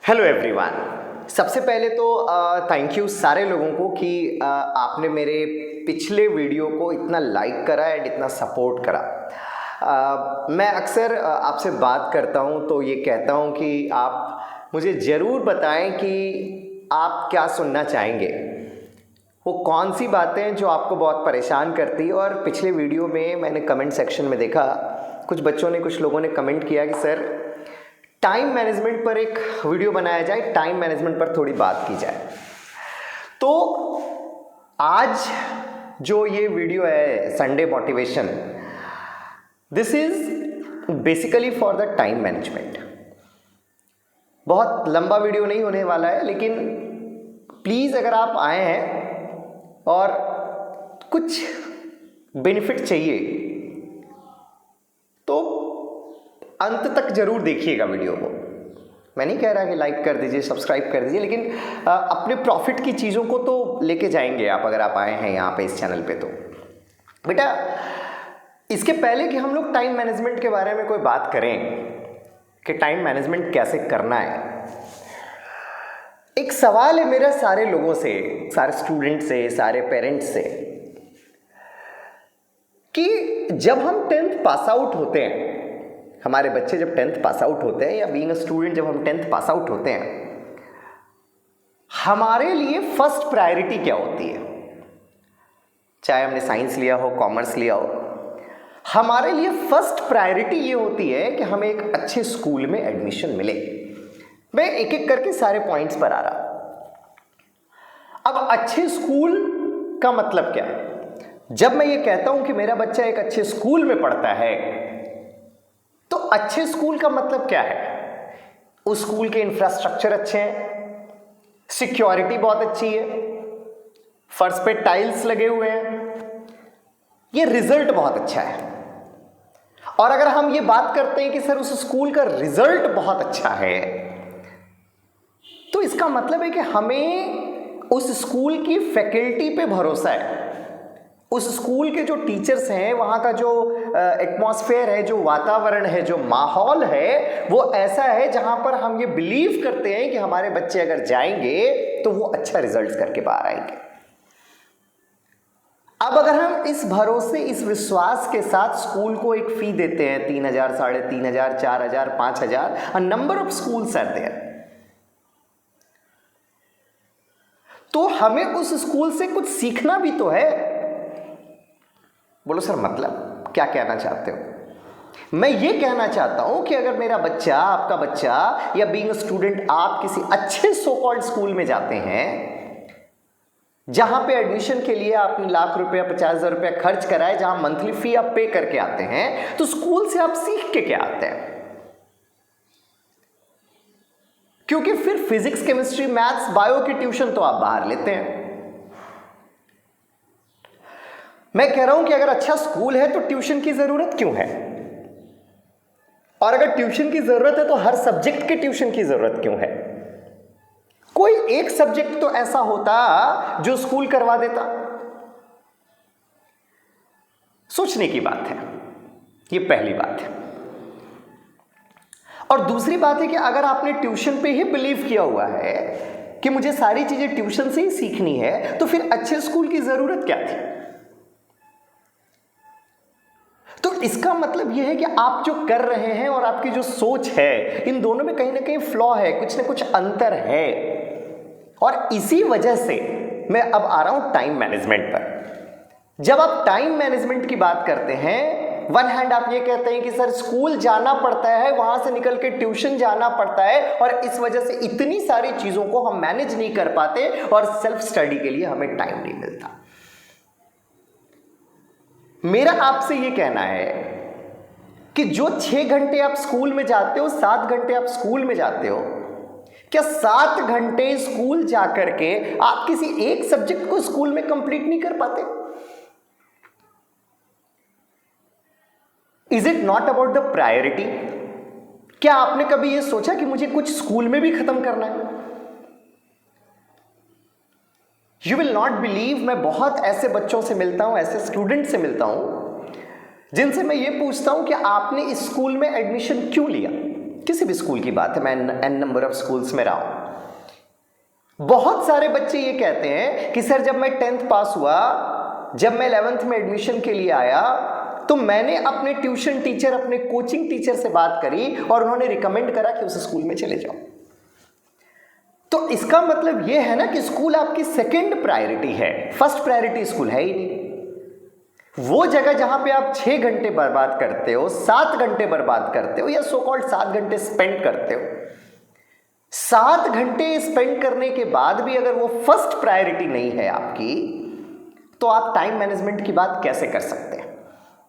Hello everyone. सबसे पहले तो थैंक यू सारे लोगों को कि आपने मेरे पिछले वीडियो को इतना लाइक करा एंड इतना सपोर्ट करा। मैं अक्सर आपसे बात करता हूं तो ये कहता हूं कि आप मुझे ज़रूर बताएं कि आप क्या सुनना चाहेंगे, वो कौन सी बातें जो आपको बहुत परेशान करती है। और पिछले वीडियो में मैंने कमेंट सेक्शन में देखा कुछ लोगों ने कमेंट किया कि सर टाइम मैनेजमेंट पर एक वीडियो बनाया जाए, टाइम मैनेजमेंट पर थोड़ी बात की जाए। तो आज जो ये वीडियो है Sunday motivation, this is basically for the time management. बहुत लंबा वीडियो नहीं होने वाला है, लेकिन प्लीज़ अगर आप आए हैं और कुछ बेनिफिट चाहिए तो अंत तक जरूर देखिएगा वीडियो को। मैं नहीं कह रहा कि लाइक कर दीजिए, सब्सक्राइब कर दीजिए, लेकिन अपने प्रॉफिट की चीज़ों को तो लेके जाएंगे आप अगर आप आए हैं यहाँ पे इस चैनल पे। तो बेटा, इसके पहले कि हम लोग टाइम मैनेजमेंट के बारे में कोई बात करें कि टाइम मैनेजमेंट कैसे करना है, एक सवाल है मेरा सारे लोगों से, सारे स्टूडेंट से, सारे पेरेंट्स से, कि जब हम 10th पास आउट होते हैं, हमारे बच्चे जब 10th पास आउट होते हैं या बीइंग अ स्टूडेंट जब हम 10th पास आउट होते हैं, हमारे लिए फर्स्ट प्रायोरिटी क्या होती है? चाहे हमने साइंस लिया हो, कॉमर्स लिया हो, हमारे लिए फर्स्ट प्रायोरिटी ये होती है कि हमें एक अच्छे स्कूल में एडमिशन मिले। मैं एक एक करके सारे पॉइंट्स पर आ रहा। अब अच्छे स्कूल का मतलब क्या है? जब मैं ये कहता हूं कि मेरा बच्चा एक अच्छे स्कूल में पढ़ता है, तो अच्छे स्कूल का मतलब क्या है? उस स्कूल के इंफ्रास्ट्रक्चर अच्छे हैं, सिक्योरिटी बहुत अच्छी है, फर्श पे टाइल्स लगे हुए हैं, ये रिजल्ट बहुत अच्छा है। और अगर हम ये बात करते हैं कि सर उस स्कूल का रिजल्ट बहुत अच्छा है, तो इसका मतलब है कि हमें उस स्कूल की फैकल्टी पे भरोसा है, उस स्कूल के जो टीचर्स हैं, वहाँ का जो एटमॉस्फेयर है, जो वातावरण है, जो माहौल है, वो ऐसा है जहाँ पर हम ये बिलीव करते हैं कि हमारे बच्चे अगर जाएंगे तो वो अच्छा रिजल्ट्स करके बाहर आएंगे। अब अगर हम इस भरोसे, इस विश्वास के साथ स्कूल को एक फी देते हैं 3,000, 3,500, 4,000, 5,000, a number of schools are there, तो हमें उस स्कूल से कुछ सीखना भी तो है। बोलो सर, मतलब क्या कहना चाहते हो? मैं ये कहना चाहता हूं कि अगर मेरा बच्चा, आपका बच्चा या बीइंग अ स्टूडेंट, आप किसी अच्छे सो कॉल्ड स्कूल में जाते हैं जहां पे एडमिशन के लिए आपने लाख रुपया, 50,000 रुपया खर्च कराए, जहां मंथली फी आप पे करके आते हैं, तो स्कूल से आप सीख के क्या आते हैं? क्योंकि फिर फिजिक्स, केमिस्ट्री, मैथ्स, बायो की ट्यूशन तो आप बाहर लेते हैं। मैं कह रहा हूं कि अगर अच्छा स्कूल है तो ट्यूशन की जरूरत क्यों है? और अगर ट्यूशन की जरूरत है तो हर सब्जेक्ट के ट्यूशन की जरूरत क्यों है? कोई एक सब्जेक्ट तो ऐसा होता जो स्कूल करवा देता। सोचने की बात है, ये पहली बात है। और दूसरी बात है कि अगर आपने ट्यूशन पे ही बिलीव किया हुआ है कि मुझे सारी चीजें ट्यूशन से ही सीखनी है, तो फिर अच्छे स्कूल की जरूरत क्या थी? तो इसका मतलब यह है कि आप जो कर रहे हैं और आपकी जो सोच है, इन दोनों में कहीं ना कहीं फ्लॉ है, कुछ ना कुछ अंतर है। और इसी वजह से मैं अब आ रहा हूं टाइम मैनेजमेंट पर। जब आप टाइम मैनेजमेंट की बात करते हैं, वन हैंड आप ये कहते हैं कि सर स्कूल जाना पड़ता है, वहां से निकल के ट्यूशन जाना पड़ता है, और इस वजह से इतनी सारी चीजों को हम मैनेज नहीं कर पाते और सेल्फ स्टडी के लिए हमें टाइम नहीं मिलता। मेरा आपसे यह कहना है कि जो 6 घंटे आप स्कूल में जाते हो, 7 घंटे आप स्कूल में जाते हो, क्या 7 घंटे स्कूल जाकर के आप किसी एक सब्जेक्ट को स्कूल में कंप्लीट नहीं कर पाते? Is it not about the priority? क्या आपने कभी यह सोचा कि मुझे कुछ स्कूल में भी खत्म करना है? यू विल नॉट बिलीव, मैं बहुत ऐसे बच्चों से मिलता हूं, ऐसे स्टूडेंट से मिलता हूं, जिनसे मैं ये पूछता हूं कि आपने इस स्कूल में एडमिशन क्यों लिया, किसी भी स्कूल की बात है, मैं एन नंबर ऑफ स्कूल्स में रहा हूं, बहुत सारे बच्चे ये कहते हैं कि सर जब मैं 10th पास हुआ, जब मैं 11th में एडमिशन के लिए आया, तो मैंने अपने ट्यूशन टीचर, अपने कोचिंग टीचर से बात करी और उन्होंने रिकमेंड करा कि उस स्कूल में चले जाओ। तो इसका मतलब ये है ना कि स्कूल आपकी सेकंड प्रायोरिटी है, फर्स्ट प्रायोरिटी स्कूल है ही नहीं। वो जगह जहां पे आप 6 घंटे बर्बाद करते हो, 7 घंटे बर्बाद करते हो, या सो कॉल्ड 7 घंटे स्पेंड करते हो, 7 घंटे स्पेंड करने के बाद भी अगर वो फर्स्ट प्रायोरिटी नहीं है आपकी, तो आप टाइम मैनेजमेंट की बात कैसे कर सकते हैं?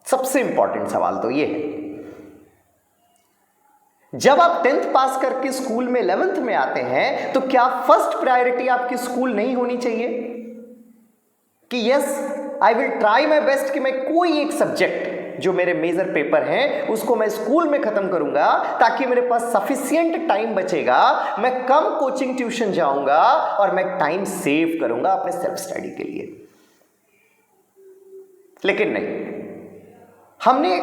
सबसे इंपॉर्टेंट सवाल तो ये है। जब आप 10th पास करके स्कूल में 11th में आते हैं, तो क्या फर्स्ट प्रायोरिटी आपकी स्कूल नहीं होनी चाहिए कि yes I will try my best कि मैं कोई एक सब्जेक्ट जो मेरे मेजर पेपर हैं उसको मैं स्कूल में खत्म करूंगा, ताकि मेरे पास सफिशिएंट टाइम बचेगा, मैं कम कोचिंग ट्यूशन जाऊंगा और मैं टाइम सेव करूंगा अपने सेल्फ स्टडी के लिए। लेकिन नहीं, हमने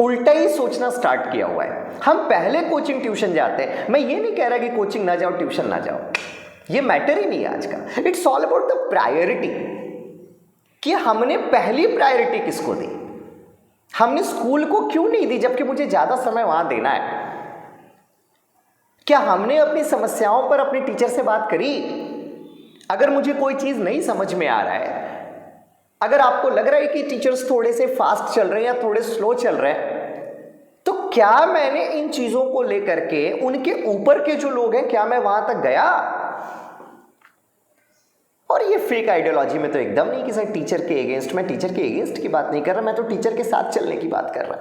उल्टा ही सोचना स्टार्ट किया हुआ है। हम पहले कोचिंग ट्यूशन जाते हैं। मैं ये नहीं कह रहा कि कोचिंग ना जाओ, ट्यूशन ना जाओ, ये मैटर ही नहीं है आज का। It's all about the priority, कि हमने पहली प्रायोरिटी किसको दी, हमने स्कूल को क्यों नहीं दी जबकि मुझे ज्यादा समय वहां देना है। क्या हमने अपनी समस्याओं पर अपने टीचर से बात करी? अगर मुझे कोई चीज नहीं समझ में आ रहा है, अगर आपको लग रहा है कि टीचर्स थोड़े से फास्ट चल रहे हैं या थोड़े स्लो चल रहे हैं, तो क्या मैंने इन चीजों को लेकर के उनके ऊपर के जो लोग हैं, क्या मैं वहां तक गया? और ये फेक आइडियोलॉजी में तो एकदम नहीं कि सर टीचर के अगेंस्ट, मैं टीचर के अगेंस्ट की बात नहीं कर रहा, मैं तो टीचर के साथ चलने की बात कर रहा।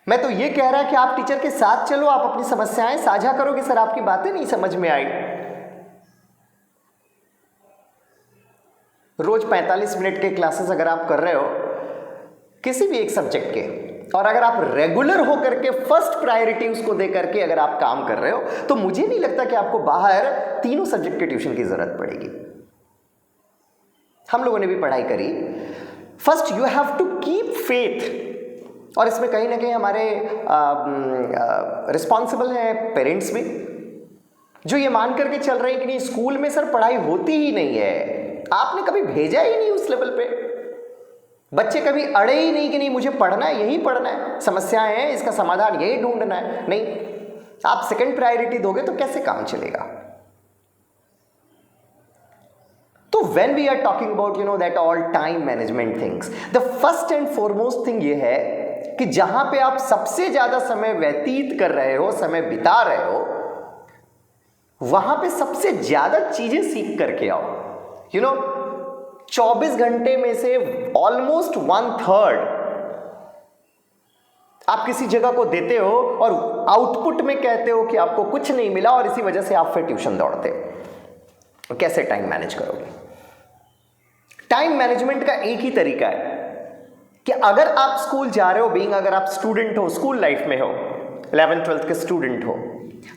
मैं तो ये कह रहा कि आप टीचर के साथ चलो, आप अपनी समस्याएं साझा करो कि सर आपकी बातें नहीं समझ में आई। रोज 45 मिनट के क्लासेस अगर आप कर रहे हो किसी भी एक सब्जेक्ट के, और अगर आप रेगुलर होकर के फर्स्ट प्रायोरिटी उसको दे करके अगर आप काम कर रहे हो, तो मुझे नहीं लगता कि आपको बाहर तीनों सब्जेक्ट के ट्यूशन की जरूरत पड़ेगी। हम लोगों ने भी पढ़ाई करी। First you have to keep faith, और इसमें कहीं ना कहीं हमारे रिस्पॉन्सिबल हैं पेरेंट्स भी, जो ये मान करके चल रहे हैं कि नहीं स्कूल में सर पढ़ाई होती ही नहीं है, आपने कभी भेजा ही नहीं उस लेवल पे, बच्चे कभी अड़े ही नहीं कि नहीं मुझे पढ़ना है, यही पढ़ना है, समस्याएं हैं इसका समाधान यही ढूंढना है। नहीं, आप सेकंड प्रायोरिटी दोगे तो कैसे काम चलेगा? तो when we are talking about that all time management things, the first and foremost thing ये है कि जहां पे आप सबसे ज्यादा समय व्यतीत कर रहे हो, समय बिता रहे हो, वहां पे सबसे ज्यादा चीजें सीख करके आओ। 24 घंटे में से ऑलमोस्ट 1/3 आप किसी जगह को देते हो और आउटपुट में कहते हो कि आपको कुछ नहीं मिला, और इसी वजह से आप फिर ट्यूशन दौड़ते हो। कैसे टाइम मैनेज करोगे? टाइम मैनेजमेंट का एक ही तरीका है कि अगर आप स्कूल जा रहे हो, बीइंग अगर आप स्टूडेंट हो, स्कूल लाइफ में हो, 11th 12th के स्टूडेंट हो,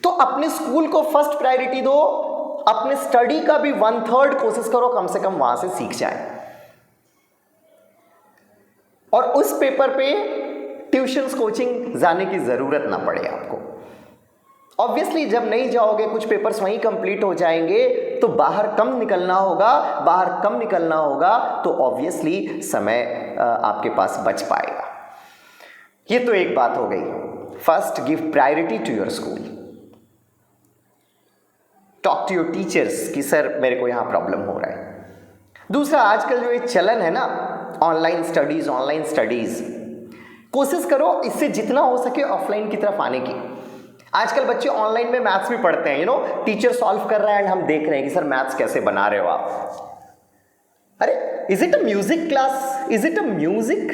तो अपने स्कूल को फर्स्ट प्रायोरिटी दो, अपने स्टडी का भी 1/3 कोशिश करो कम से कम वहां से सीख जाए, और उस पेपर पे ट्यूशंस कोचिंग जाने की जरूरत ना पड़े आपको। ऑब्वियसली जब नहीं जाओगे, कुछ पेपर्स वहीं कंप्लीट हो जाएंगे, तो बाहर कम निकलना होगा, तो ऑब्वियसली समय आपके पास बच पाएगा। ये तो एक बात हो गई। First, give priority to your school. Talk to your teachers कि सर मेरे को यहां प्रॉब्लम हो रहा है। दूसरा, आजकल जो एक चलन है ना ऑनलाइन स्टडीज, कोशिश करो इससे जितना हो सके ऑफलाइन की तरफ आने की। आजकल बच्चे ऑनलाइन में मैथ्स भी पढ़ते हैं, टीचर सॉल्व कर रहा है एंड हम देख रहे हैं कि सर मैथ्स कैसे बना रहे हो आप। अरे is it a music class, is it a music,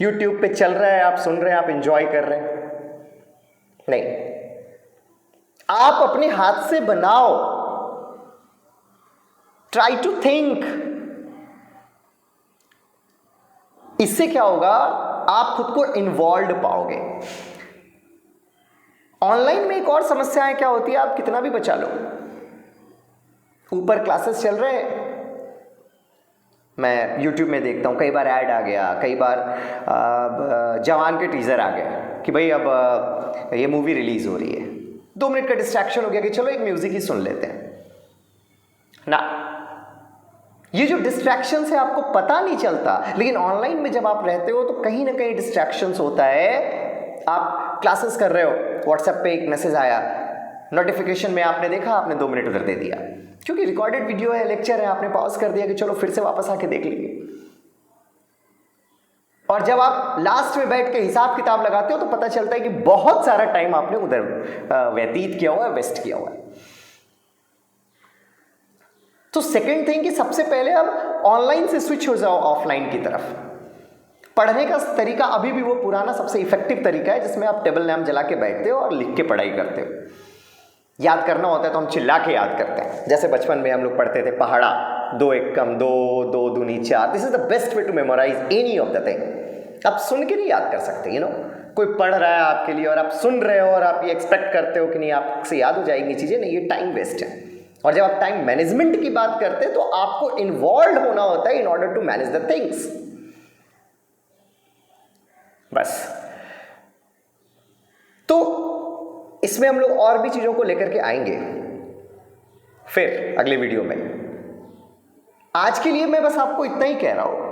YouTube पे चल रहा है, आप सुन रहे हैं, आप एंजॉय कर रहे हैं? नहीं, आप अपने हाथ से बनाओ। Try to think. इससे क्या होगा, आप खुद को इन्वॉल्व पाओगे। ऑनलाइन में एक और समस्या क्या होती है, आप कितना भी बचा लो, ऊपर क्लासेस चल रहे हैं, मैं YouTube में देखता हूं, कई बार ऐड आ गया, कई बार जवान के टीजर आ गया, कि भाई अब ये मूवी रिलीज हो रही है, 2 मिनट का डिस्ट्रैक्शन हो गया कि चलो एक म्यूजिक ही सुन लेते हैं ना। ये जो डिस्ट्रैक्शन है आपको पता नहीं चलता, लेकिन ऑनलाइन में जब आप रहते हो तो कहीं ना कहीं डिस्ट्रैक्शंस होता है। आप क्लासेस कर रहे हो, व्हाट्सएप पे एक मैसेज आया, नोटिफिकेशन में आपने देखा, आपने 2 मिनट उधर दे दिया, क्योंकि रिकॉर्डेड वीडियो है, लेक्चर है, आपने पॉज कर दिया कि चलो फिर से वापस आके देख लेंगे। और जब आप लास्ट में बैठ के हिसाब किताब लगाते हो तो पता चलता है कि बहुत सारा टाइम आपने उधर व्यतीत किया हुआ है, वेस्ट किया हुआ है। तो सेकंड थिंग कि सबसे पहले अब ऑनलाइन से स्विच हो जाओ ऑफलाइन की तरफ। पढ़ने का तरीका अभी भी वो पुराना सबसे इफेक्टिव तरीका है जिसमें आप टेबल लैम्प जला के बैठते हो और लिख के पढ़ाई करते हो। याद करना होता है तो हम चिल्ला के याद करते हैं, जैसे बचपन में हम लोग पढ़ते थे पहाड़ा, 2 एक कम 2, 2 दूनी 4। This is the best way to memorize any of the thing. आप सुन के नहीं याद कर सकते, कोई पढ़ रहा है आपके लिए और आप सुन रहे हो और आप ये एक्सपेक्ट करते हो कि नहीं आपसे याद हो जाएंगी चीजें, नहीं, ये टाइम वेस्ट है। और जब आप टाइम मैनेजमेंट की बात करते हैं तो आपको इन्वॉल्व होना होता है in order to manage the things. बस। तो इसमें हम लोग और भी चीजों को लेकर के आएंगे फिर अगले वीडियो में। आज के लिए मैं बस आपको इतना ही कह रहा हूं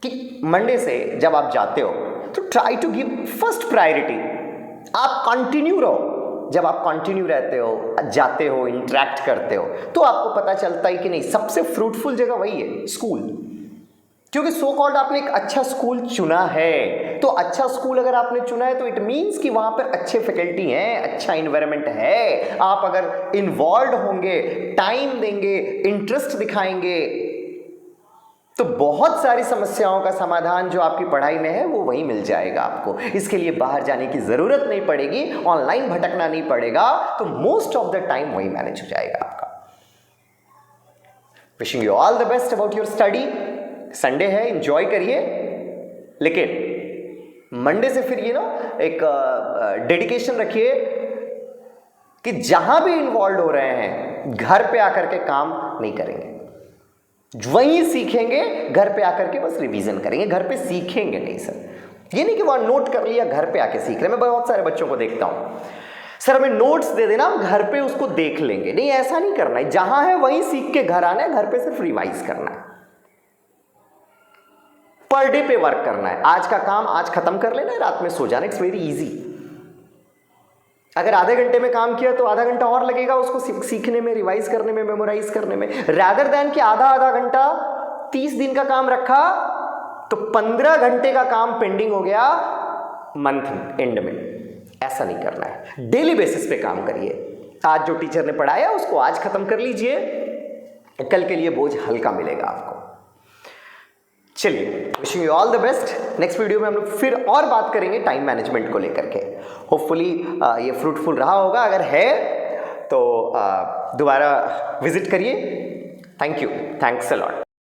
कि मंडे से जब आप जाते हो तो try to give first priority. आप कंटिन्यू रहो। जब आप कंटिन्यू रहते हो, जाते हो, इंटरेक्ट करते हो, तो आपको पता चलता है कि नहीं सबसे फ्रूटफुल जगह वही है, स्कूल। क्योंकि सो कॉल्ड आपने एक अच्छा स्कूल चुना है, तो अच्छा स्कूल अगर आपने चुना है तो इट मीन्स कि वहां पर अच्छे फैकल्टी हैं, अच्छा इन्वायरमेंट है। आप अगर इन्वॉल्व होंगे, टाइम देंगे, इंटरेस्ट दिखाएंगे, तो बहुत सारी समस्याओं का समाधान जो आपकी पढ़ाई में है वो वहीं मिल जाएगा आपको। इसके लिए बाहर जाने की जरूरत नहीं पड़ेगी, ऑनलाइन भटकना नहीं पड़ेगा, तो मोस्ट ऑफ द टाइम वही मैनेज हो जाएगा आपका। Wishing you all the best about your study. Sunday है, एंजॉय करिए, लेकिन मंडे से फिर एक डेडिकेशन रखिए कि जहां भी इन्वॉल्व हो रहे हैं घर पे आकर के काम नहीं करेंगे, वहीं सीखेंगे। घर पे आकर के बस रिवीजन करेंगे, घर पे सीखेंगे नहीं सर। ये नहीं कि वहां नोट कर लिया घर पे आके सीख रहे। मैं बहुत सारे बच्चों को देखता हूं, सर हमें नोट्स दे देना, हम घर पे उसको देख लेंगे। नहीं, ऐसा नहीं करना है। जहां है वहीं सीख के घर आना है, घर पे सिर्फ रिवाइज करना है, पर डे पे वर्क करना है। आज का काम आज खत्म कर लेना है, रात में सो जाना। It's very easy. अगर आधे घंटे में काम किया तो आधा घंटा और लगेगा उसको सीखने में, रिवाइज करने में, मेमोराइज करने में, रादर देन कि आधा घंटा 30 दिन का काम रखा तो 15 घंटे का काम पेंडिंग हो गया मंथ एंड में। ऐसा नहीं करना है। डेली बेसिस पे काम करिए। आज जो टीचर ने पढ़ाया उसको आज खत्म कर लीजिए, कल के लिए बोझ हल्का मिलेगा आपको। चलिए, wishing you all the best. Next video में हम लोग फिर और बात करेंगे टाइम मैनेजमेंट को लेकर के। होपफुली ये फ्रूटफुल रहा होगा। अगर है तो दोबारा विजिट करिए। Thank you, thanks a lot.